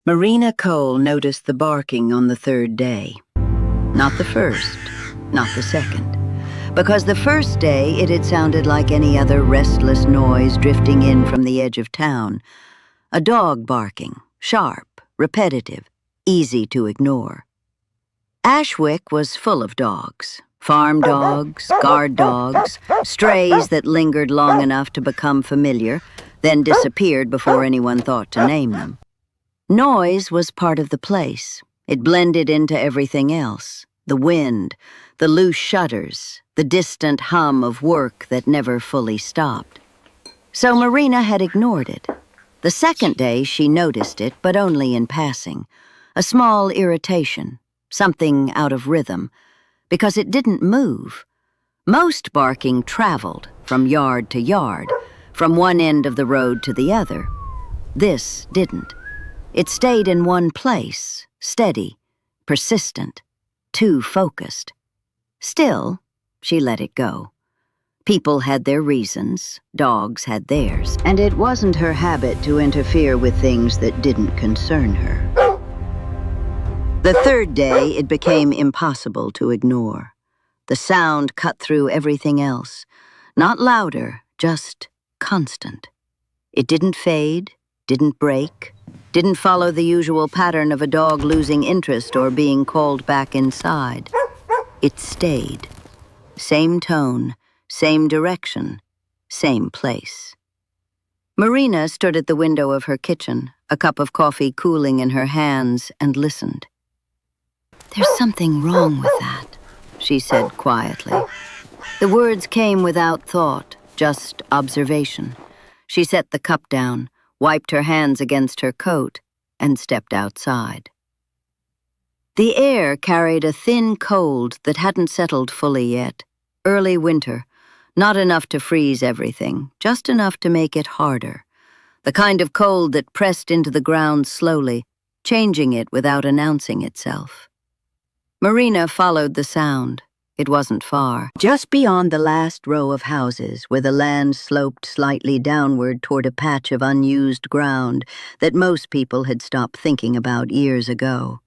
Marina Cole noticed the barking on the third day. Not the first, not the second. Because the first day it had sounded like any other restless noise drifting in from the edge of town. A dog barking, sharp, repetitive, easy to ignore. Ashwick was full of dogs. Farm dogs, guard dogs, strays that lingered long enough to become familiar, then disappeared before anyone thought to name them. Noise was part of the place. It blended into everything else. The wind, the loose shutters, the distant hum of work that never fully stopped. So Marina had ignored it. The second day she noticed it, but only in passing. A small irritation, something out of rhythm, because it didn't move. Most barking traveled from yard to yard, from one end of the road to the other. This didn't. It stayed in one place, steady, persistent, too focused. Still, she let it go. People had their reasons, dogs had theirs, and it wasn't her habit to interfere with things that didn't concern her. The third day, it became impossible to ignore. The sound cut through everything else. Not louder, just constant. It didn't fade, didn't break, didn't follow the usual pattern of a dog losing interest or being called back inside. It stayed. Same tone, same direction, same place. Marina stood at the window of her kitchen, a cup of coffee cooling in her hands, and listened. "There's something wrong with that," she said quietly. The words came without thought, just observation. She set the cup down, wiped her hands against her coat, and stepped outside. The air carried a thin cold that hadn't settled fully yet. Early winter, not enough to freeze everything, just enough to make it harder. The kind of cold that pressed into the ground slowly, changing it without announcing itself. Marina followed the sound. It wasn't far. Just beyond the last row of houses, where the land sloped slightly downward toward a patch of unused ground that most people had stopped thinking about years ago.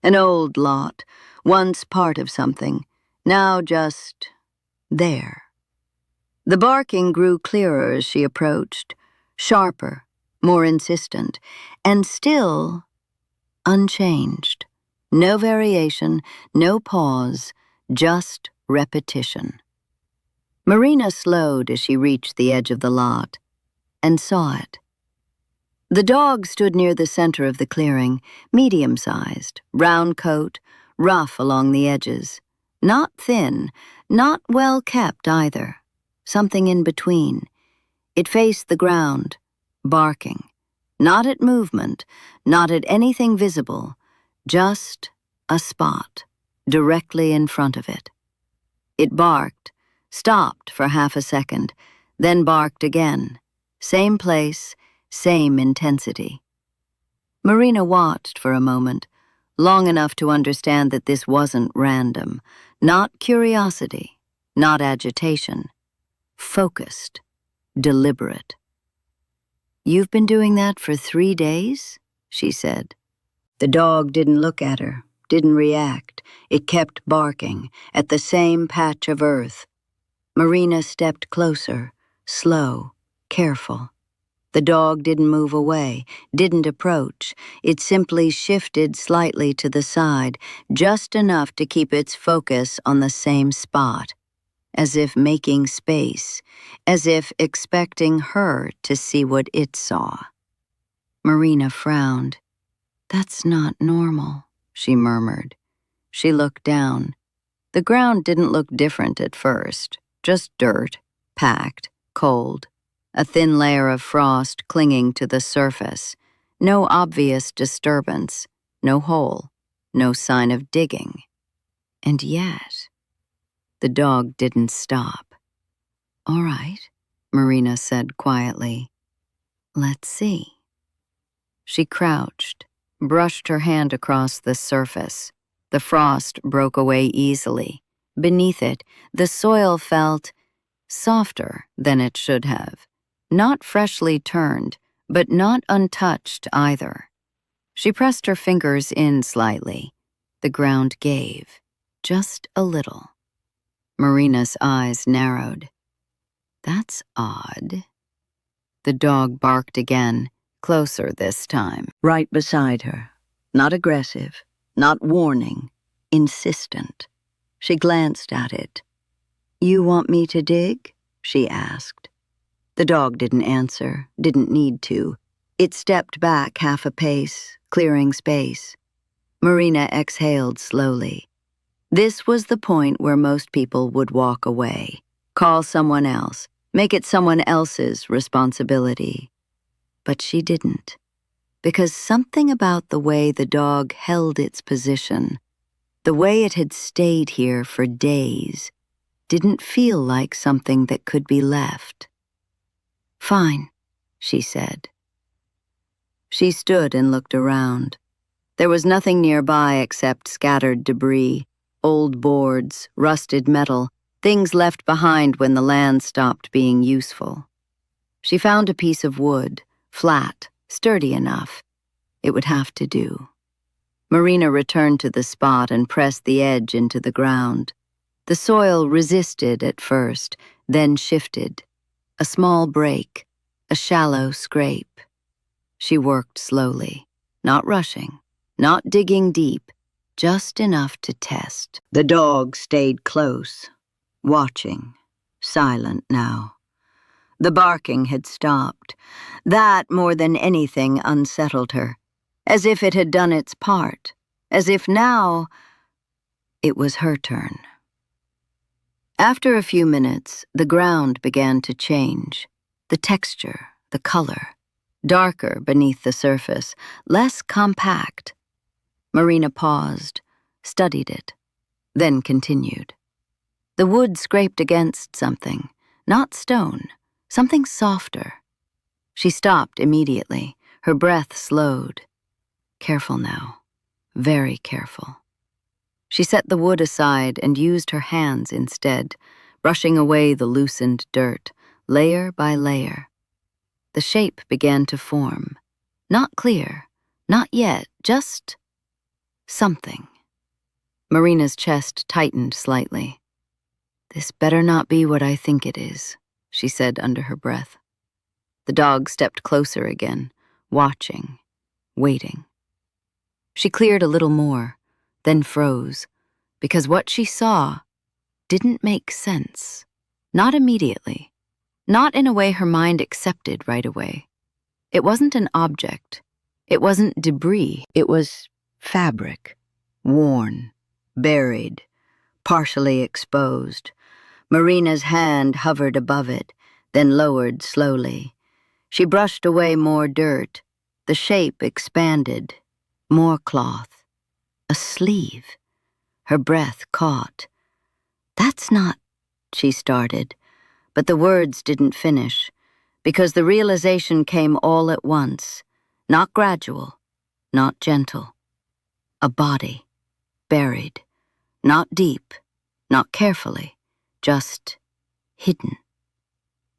An old lot, once part of something, now just there. The barking grew clearer as she approached, sharper, more insistent, and still unchanged. No variation, no pause, just repetition. Marina slowed as she reached the edge of the lot, and saw it. The dog stood near the center of the clearing, medium-sized, round coat, rough along the edges. Not thin, not well kept either. Something in between. It faced the ground, barking. Not at movement, not at anything visible, just a spot, directly in front of it. It barked, stopped for half a second, then barked again. Same place, same intensity. Marina watched for a moment, long enough to understand that this wasn't random, not curiosity, not agitation. Focused, deliberate. "You've been doing that for 3 days?" she said. The dog didn't look at her, didn't react. It kept barking at the same patch of earth. Marina stepped closer, slow, careful. The dog didn't move away, didn't approach. It simply shifted slightly to the side, just enough to keep its focus on the same spot, as if making space, as if expecting her to see what it saw. Marina frowned. "That's not normal," she murmured. She looked down. The ground didn't look different at first, just dirt, packed, cold, a thin layer of frost clinging to the surface. No obvious disturbance, no hole, no sign of digging. And yet, the dog didn't stop. "All right," Marina said quietly. "Let's see." She crouched, brushed her hand across the surface. The frost broke away easily. Beneath it, the soil felt softer than it should have. Not freshly turned, but not untouched either. She pressed her fingers in slightly. The ground gave, just a little. Marina's eyes narrowed. That's odd. The dog barked again, closer this time. Right beside her. Not aggressive, not warning, insistent. She glanced at it. "You want me to dig?" she asked. The dog didn't answer, didn't need to. It stepped back half a pace, clearing space. Marina exhaled slowly. This was the point where most people would walk away, call someone else, make it someone else's responsibility. But she didn't, because something about the way the dog held its position, the way it had stayed here for days, didn't feel like something that could be left. "Fine," she said. She stood and looked around. There was nothing nearby except scattered debris, old boards, rusted metal, things left behind when the land stopped being useful. She found a piece of wood, flat, sturdy enough. It would have to do. Marina returned to the spot and pressed the edge into the ground. The soil resisted at first, then shifted. A small break, a shallow scrape. She worked slowly, not rushing, not digging deep, just enough to test. The dog stayed close, watching, silent now. The barking had stopped. That, more than anything, unsettled her, as if it had done its part, as if now it was her turn. After a few minutes, the ground began to change. The texture, the color, darker beneath the surface, less compact. Marina paused, studied it, then continued. The wood scraped against something, not stone, something softer. She stopped immediately, her breath slowed. Careful now, very careful. She set the wood aside and used her hands instead, brushing away the loosened dirt, layer by layer. The shape began to form. Not clear, not yet, just something. Marina's chest tightened slightly. "This better not be what I think it is," she said under her breath. The dog stepped closer again, watching, waiting. She cleared a little more, then froze, because what she saw didn't make sense. Not immediately. Not in a way her mind accepted right away. It wasn't an object. It wasn't debris. It was fabric, worn, buried, partially exposed. Marina's hand hovered above it, then lowered slowly. She brushed away more dirt. The shape expanded. More cloth. A sleeve. Her breath caught. "That's not," she started, but the words didn't finish, because the realization came all at once, not gradual, not gentle. A body, buried, not deep, not carefully, just hidden.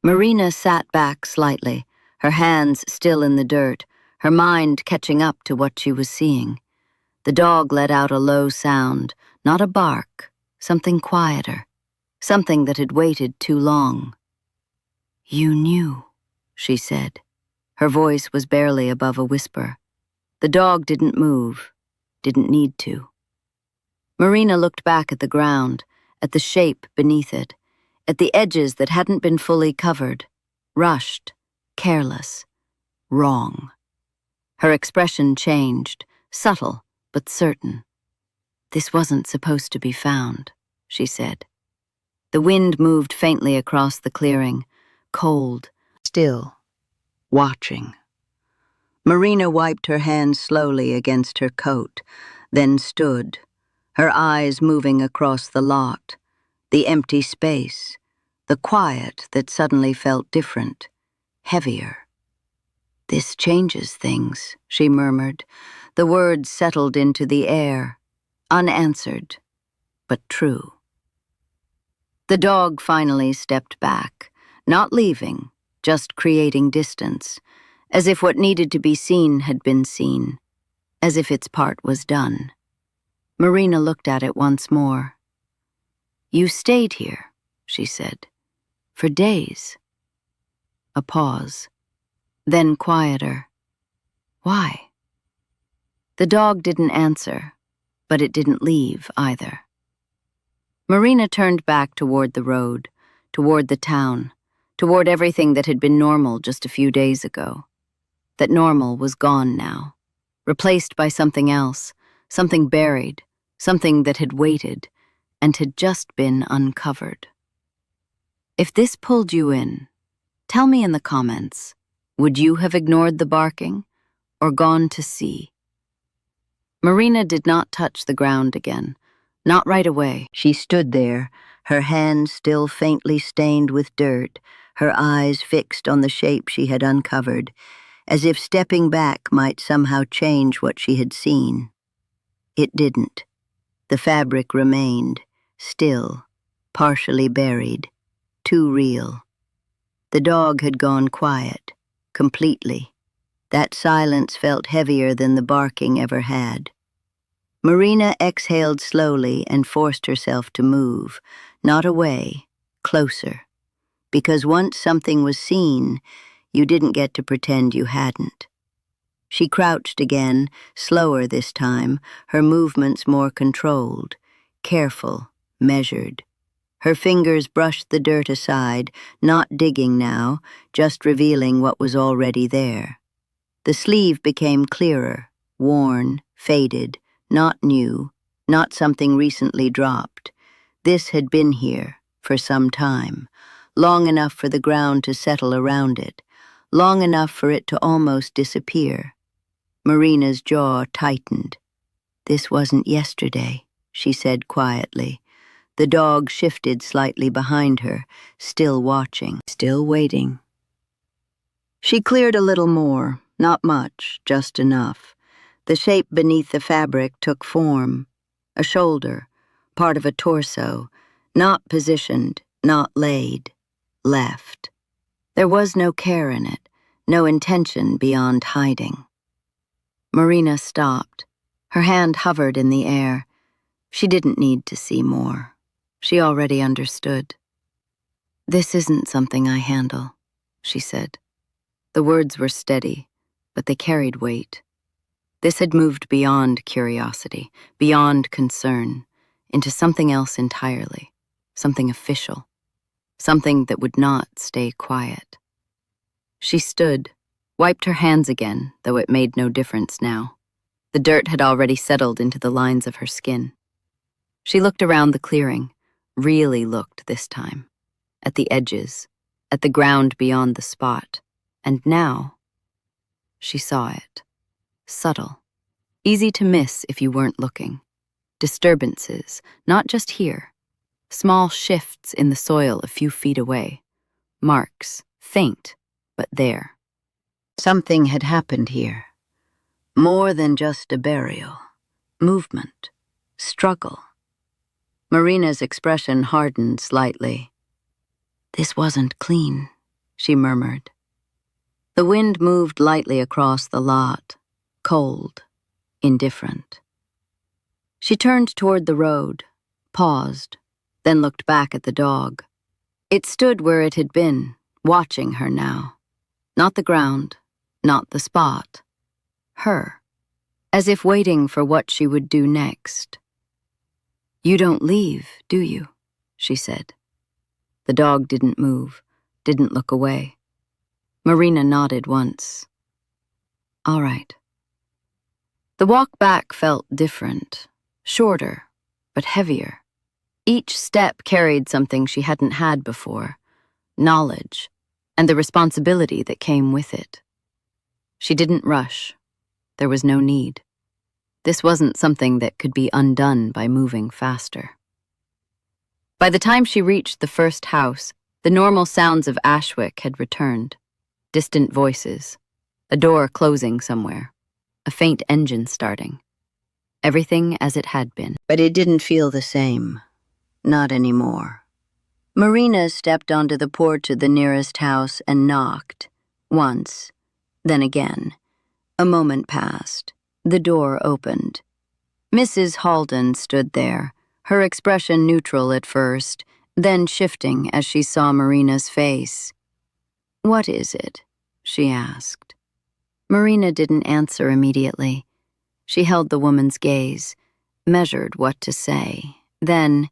Marina sat back slightly, her hands still in the dirt, her mind catching up to what she was seeing. The dog let out a low sound, not a bark, something quieter, something that had waited too long. "You knew," she said. Her voice was barely above a whisper. The dog didn't move, didn't need to. Marina looked back at the ground, at the shape beneath it, at the edges that hadn't been fully covered, rushed, careless, wrong. Her expression changed, subtle but certain. "This wasn't supposed to be found," she said. The wind moved faintly across the clearing, cold, still, watching. Marina wiped her hands slowly against her coat, then stood, her eyes moving across the lot, the empty space, the quiet that suddenly felt different, heavier. "This changes things," she murmured. The words settled into the air, unanswered, but true. The dog finally stepped back, not leaving, just creating distance, as if what needed to be seen had been seen. as if its part was done. Marina looked at it once more. "You stayed here," she said, "for days." A pause, then quieter. "Why?" The dog didn't answer, but it didn't leave either. Marina turned back toward the road, toward the town, toward everything that had been normal just a few days ago. That normal was gone now, replaced by something else, something buried, something that had waited and had just been uncovered. If this pulled you in, tell me in the comments, would you have ignored the barking or gone to see? Marina did not touch the ground again, not right away. She stood there, her hands still faintly stained with dirt, her eyes fixed on the shape she had uncovered, as if stepping back might somehow change what she had seen. It didn't. The fabric remained, still, partially buried, too real. The dog had gone quiet, completely. That silence felt heavier than the barking ever had. Marina exhaled slowly and forced herself to move, not away, closer. Because once something was seen, you didn't get to pretend you hadn't. She crouched again, slower this time, her movements more controlled, careful, measured. Her fingers brushed the dirt aside, not digging now, just revealing what was already there. The sleeve became clearer, worn, faded, not new, not something recently dropped. This had been here for some time, long enough for the ground to settle around it, long enough for it to almost disappear. Marina's jaw tightened. "This wasn't yesterday," she said quietly. The dog shifted slightly behind her, still watching, still waiting. She cleared a little more, not much, just enough. The shape beneath the fabric took form. A shoulder, part of a torso, not positioned, not laid, left. There was no care in it, no intention beyond hiding. Marina stopped. Her hand hovered in the air. She didn't need to see more. She already understood. "This isn't something I handle," she said. The words were steady, but they carried weight. This had moved beyond curiosity, beyond concern, into something else entirely, something official, something that would not stay quiet. She stood, wiped her hands again, though it made no difference now. The dirt had already settled into the lines of her skin. She looked around the clearing, really looked this time, at the edges, at the ground beyond the spot, and now she saw it. Subtle, easy to miss if you weren't looking. Disturbances, not just here. Small shifts in the soil a few feet away. Marks, faint, but there. Something had happened here. More than just a burial. Movement. Struggle. Marina's expression hardened slightly. "This wasn't clean," she murmured. The wind moved lightly across the lot, cold, indifferent. She turned toward the road, paused, then looked back at the dog. It stood where it had been, watching her now. Not the ground, not the spot. Her, as if waiting for what she would do next. "You don't leave, do you?" she said. The dog didn't move, didn't look away. Marina nodded once. "All right." The walk back felt different, shorter, but heavier. Each step carried something she hadn't had before, knowledge, and the responsibility that came with it. She didn't rush. There was no need. This wasn't something that could be undone by moving faster. By the time she reached the first house, the normal sounds of Ashwick had returned. Distant voices, a door closing somewhere, a faint engine starting. Everything as it had been. But it didn't feel the same. Not anymore. Marina stepped onto the porch of the nearest house and knocked. Once, then again. A moment passed. The door opened. Mrs. Halden stood there, her expression neutral at first, then shifting as she saw Marina's face. "What is it?" she asked. Marina didn't answer immediately. She held the woman's gaze, measured what to say. Then,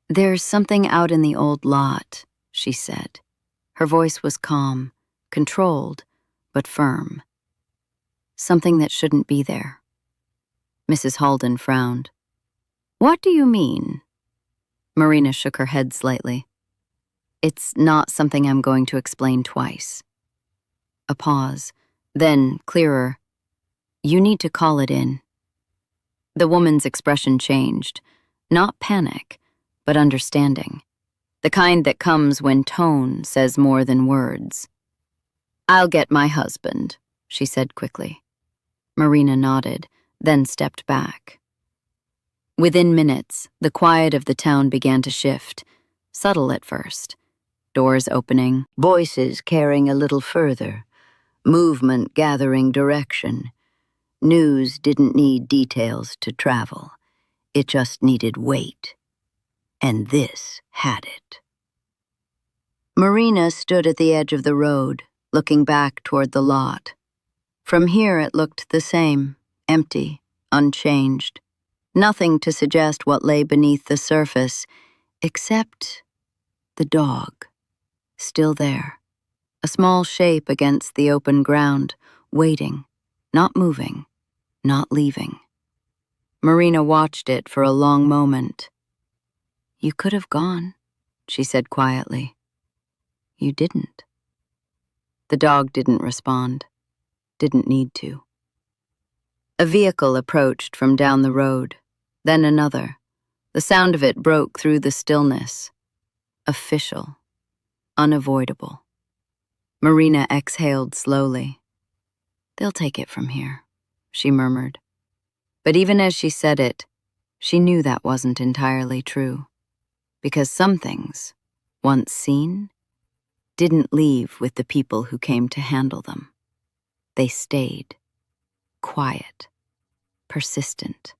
"There's something out in the old lot," she said. Her voice was calm, controlled, but firm. "Something that shouldn't be there." Mrs. Halden frowned. "What do you mean?" Marina shook her head slightly. "It's not something I'm going to explain twice." A pause, then clearer. "You need to call it in." The woman's expression changed. Not panic, but understanding. The kind that comes when tone says more than words. "I'll get my husband," she said quickly. Marina nodded, then stepped back. Within minutes, the quiet of the town began to shift, subtle at first. Doors opening, voices carrying a little further, movement gathering direction. News didn't need details to travel. It just needed weight. And this had it. Marina stood at the edge of the road, looking back toward the lot. From here it looked the same, empty, unchanged. Nothing to suggest what lay beneath the surface, except the dog, still there. A small shape against the open ground, waiting, not moving, not leaving. Marina watched it for a long moment. "You could have gone," she said quietly. "You didn't." The dog didn't respond, didn't need to. A vehicle approached from down the road, then another. The sound of it broke through the stillness. Official, unavoidable. Marina exhaled slowly. "They'll take it from here," she murmured. But even as she said it, she knew that wasn't entirely true. Because some things, once seen, didn't leave with the people who came to handle them. They stayed, quiet, persistent,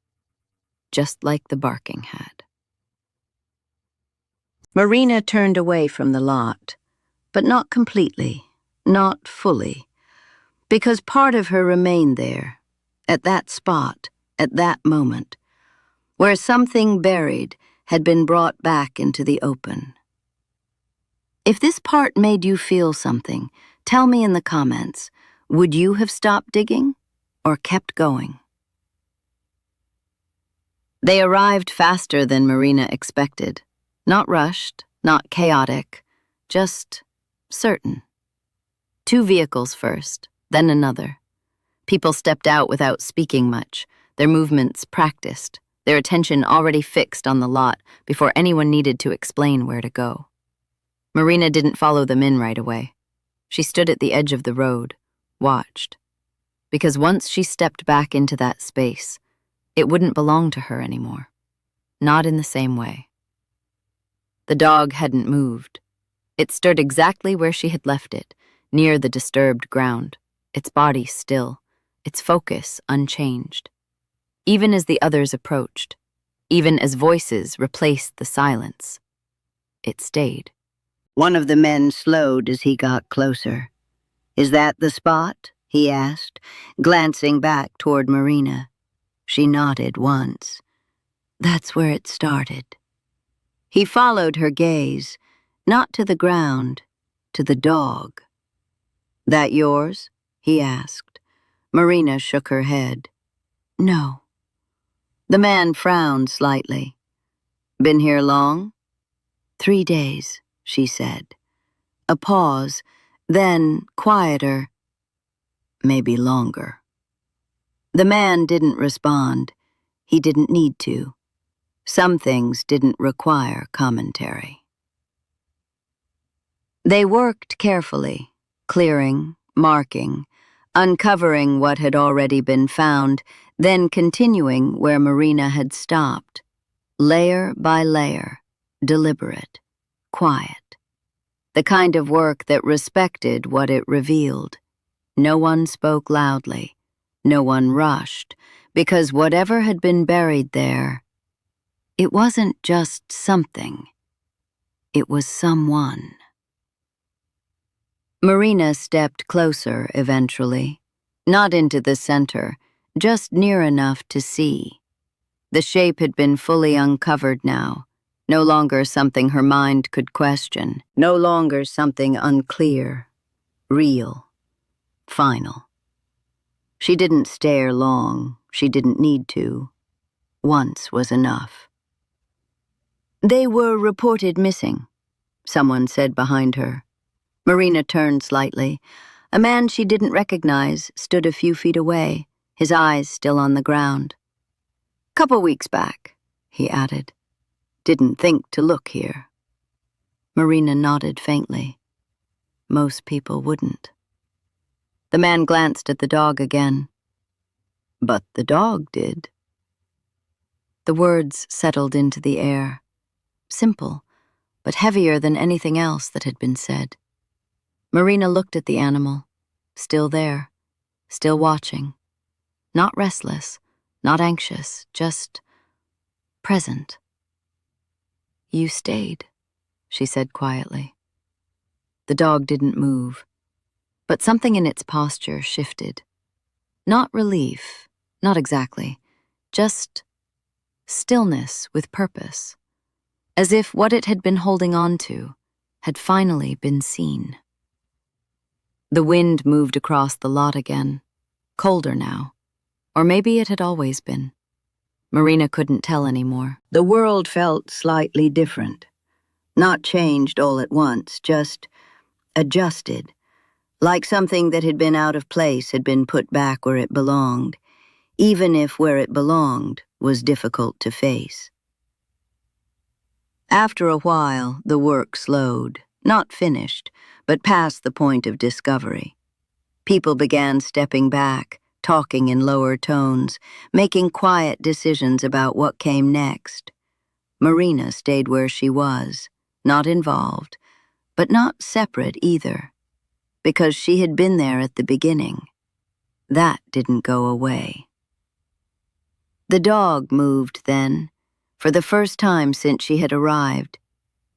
just like the barking had. Marina turned away from the lot, but not completely, not fully, because part of her remained there, at that spot, at that moment, where something buried had been brought back into the open. If this part made you feel something, tell me in the comments. Would you have stopped digging or kept going? They arrived faster than Marina expected. Not rushed, not chaotic, just certain. 2 vehicles first, then another. People stepped out without speaking much, their movements practiced, their attention already fixed on the lot before anyone needed to explain where to go. Marina didn't follow them in right away. She stood at the edge of the road, watched. Because once she stepped back into that space, it wouldn't belong to her anymore. Not in the same way. The dog hadn't moved. It stood exactly where she had left it, near the disturbed ground, its body still, its focus unchanged. Even as the others approached, even as voices replaced the silence, it stayed. One of the men slowed as he got closer. "Is that the spot?" he asked, glancing back toward Marina. She nodded once. "That's where it started." He followed her gaze, not to the ground, to the dog. "That yours?" he asked. Marina shook her head. "No." The man frowned slightly. "Been here long?" 3 days, she said. A pause, then quieter. "Maybe longer." The man didn't respond. He didn't need to. Some things didn't require commentary. They worked carefully, clearing, marking, uncovering what had already been found, then continuing where Marina had stopped. Layer by layer, deliberate, quiet. The kind of work that respected what it revealed. No one spoke loudly. No one rushed, because whatever had been buried there, it wasn't just something. It was someone. Marina stepped closer eventually, not into the center, just near enough to see. The shape had been fully uncovered now, no longer something her mind could question, no longer something unclear, real, final. She didn't stare long, she didn't need to. Once was enough. "They were reported missing," someone said behind her. Marina turned slightly. A man she didn't recognize stood a few feet away, his eyes still on the ground. "Couple weeks back," he added. "Didn't think to look here." Marina nodded faintly. Most people wouldn't. The man glanced at the dog again. But the dog did. The words settled into the air, simple, but heavier than anything else that had been said. Marina looked at the animal, still there, still watching. Not restless, not anxious, just present. "You stayed," she said quietly. The dog didn't move, but something in its posture shifted. Not relief, not exactly, just stillness with purpose, as if what it had been holding on to had finally been seen. The wind moved across the lot again, colder now, or maybe it had always been. Marina couldn't tell anymore. The world felt slightly different. Not changed all at once, just adjusted, like something that had been out of place had been put back where it belonged, even if where it belonged was difficult to face. After a while, the work slowed, not finished, but past the point of discovery. People began stepping back, talking in lower tones, making quiet decisions about what came next. Marina stayed where she was, not involved, but not separate either, because she had been there at the beginning. That didn't go away. The dog moved then, for the first time since she had arrived.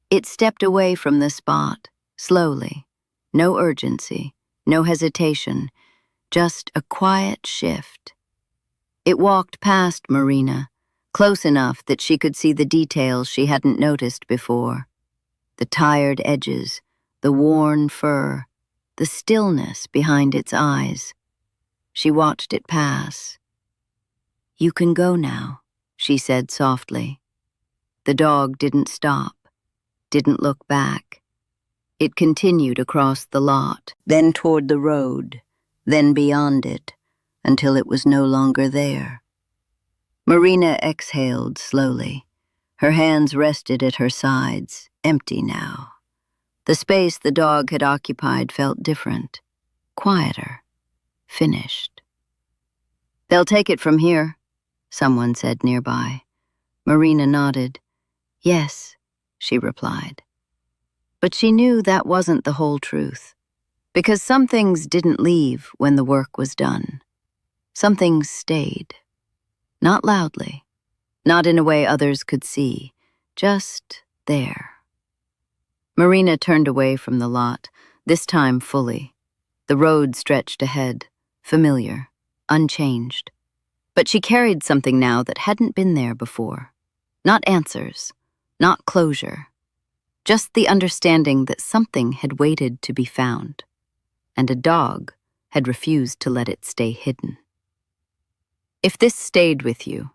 It stepped away from the spot, slowly. No urgency, no hesitation, just a quiet shift. It walked past Marina, close enough that she could see the details she hadn't noticed before. The tired edges, the worn fur, the stillness behind its eyes. She watched it pass. "You can go now," she said softly. The dog didn't stop, didn't look back. It continued across the lot, then toward the road, then beyond it, until it was no longer there. Marina exhaled slowly. Her hands rested at her sides, empty now. The space the dog had occupied felt different, quieter, finished. "They'll take it from here," someone said nearby. Marina nodded. "Yes," she replied. But she knew that wasn't the whole truth, because some things didn't leave when the work was done. Some things stayed. Not loudly, not in a way others could see, just there. Marina turned away from the lot, this time fully. The road stretched ahead, familiar, unchanged. But she carried something now that hadn't been there before. Not answers, not closure. Just the understanding that something had waited to be found, and a dog had refused to let it stay hidden. If this stayed with you,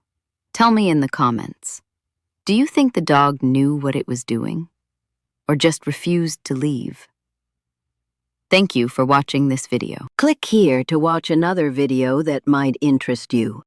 tell me in the comments. Do you think the dog knew what it was doing, or just refused to leave? Thank you for watching this video. Click here to watch another video that might interest you.